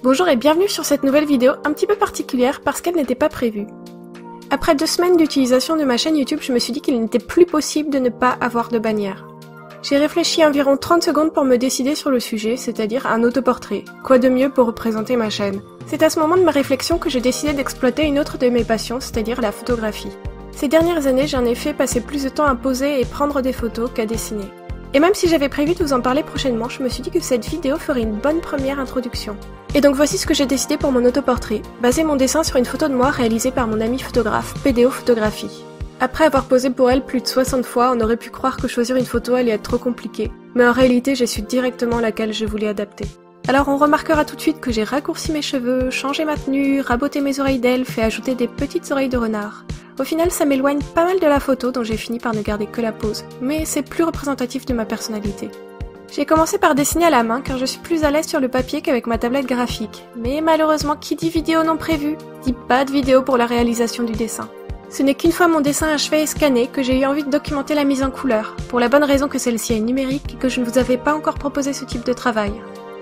Bonjour et bienvenue sur cette nouvelle vidéo un petit peu particulière parce qu'elle n'était pas prévue. Après 2 semaines d'utilisation de ma chaîne YouTube, je me suis dit qu'il n'était plus possible de ne pas avoir de bannière. J'ai réfléchi environ 30 secondes pour me décider sur le sujet, c'est-à-dire un autoportrait. Quoi de mieux pour représenter ma chaîne? C'est à ce moment de ma réflexion que j'ai décidé d'exploiter une autre de mes passions, c'est-à-dire la photographie. Ces dernières années, j'en ai fait passer plus de temps à poser et prendre des photos qu'à dessiner. Et même si j'avais prévu de vous en parler prochainement, je me suis dit que cette vidéo ferait une bonne première introduction. Et donc voici ce que j'ai décidé pour mon autoportrait, baser mon dessin sur une photo de moi réalisée par mon ami photographe, PDO Photographie. Après avoir posé pour elle plus de 60 fois, on aurait pu croire que choisir une photo allait être trop compliqué, mais en réalité j'ai su directement laquelle je voulais adapter. Alors on remarquera tout de suite que j'ai raccourci mes cheveux, changé ma tenue, raboté mes oreilles d'elfe et ajouté des petites oreilles de renard. Au final, ça m'éloigne pas mal de la photo dont j'ai fini par ne garder que la pose, mais c'est plus représentatif de ma personnalité. J'ai commencé par dessiner à la main car je suis plus à l'aise sur le papier qu'avec ma tablette graphique, mais malheureusement qui dit vidéo non prévue, dit pas de vidéo pour la réalisation du dessin. Ce n'est qu'une fois mon dessin achevé et scanné que j'ai eu envie de documenter la mise en couleur, pour la bonne raison que celle-ci est numérique et que je ne vous avais pas encore proposé ce type de travail.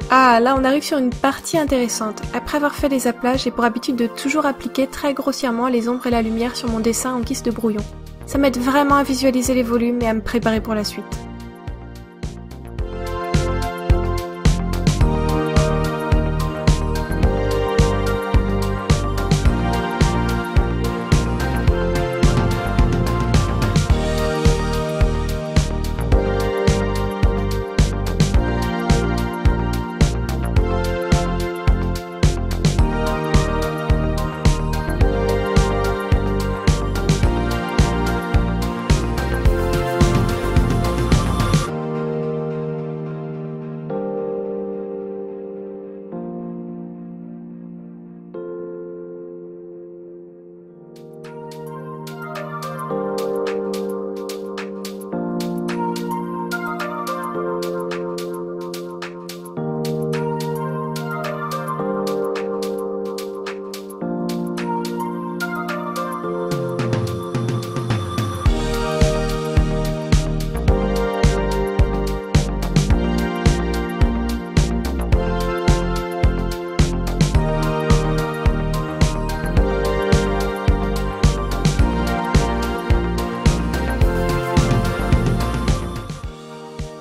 Ah, là on arrive sur une partie intéressante. Après avoir fait les aplats, j'ai pour habitude de toujours appliquer très grossièrement les ombres et la lumière sur mon dessin en guise de brouillon. Ça m'aide vraiment à visualiser les volumes et à me préparer pour la suite.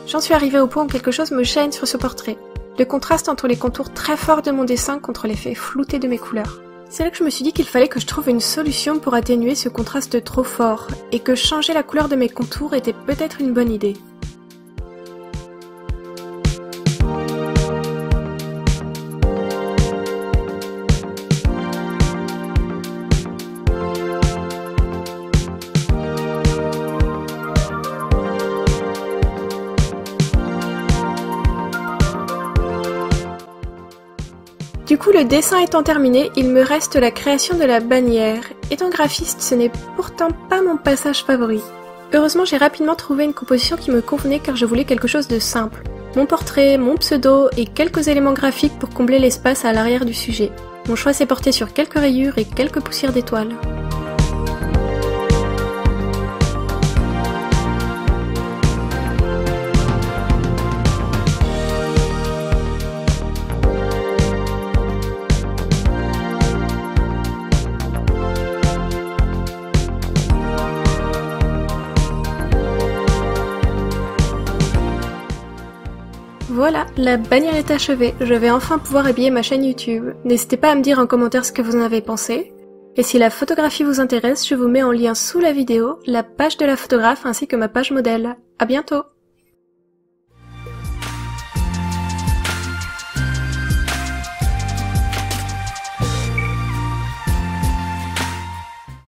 J'en suis arrivée au point où quelque chose me gêne sur ce portrait. Le contraste entre les contours très forts de mon dessin contre l'effet flouté de mes couleurs. C'est là que je me suis dit qu'il fallait que je trouve une solution pour atténuer ce contraste trop fort, et que changer la couleur de mes contours était peut-être une bonne idée. Du coup, le dessin étant terminé, il me reste la création de la bannière. Étant graphiste, ce n'est pourtant pas mon passage favori. Heureusement, j'ai rapidement trouvé une composition qui me convenait car je voulais quelque chose de simple. Mon portrait, mon pseudo et quelques éléments graphiques pour combler l'espace à l'arrière du sujet. Mon choix s'est porté sur quelques rayures et quelques poussières d'étoiles. Voilà, la bannière est achevée, je vais enfin pouvoir habiller ma chaîne YouTube. N'hésitez pas à me dire en commentaire ce que vous en avez pensé. Et si la photographie vous intéresse, je vous mets en lien sous la vidéo la page de la photographe ainsi que ma page modèle. À bientôt!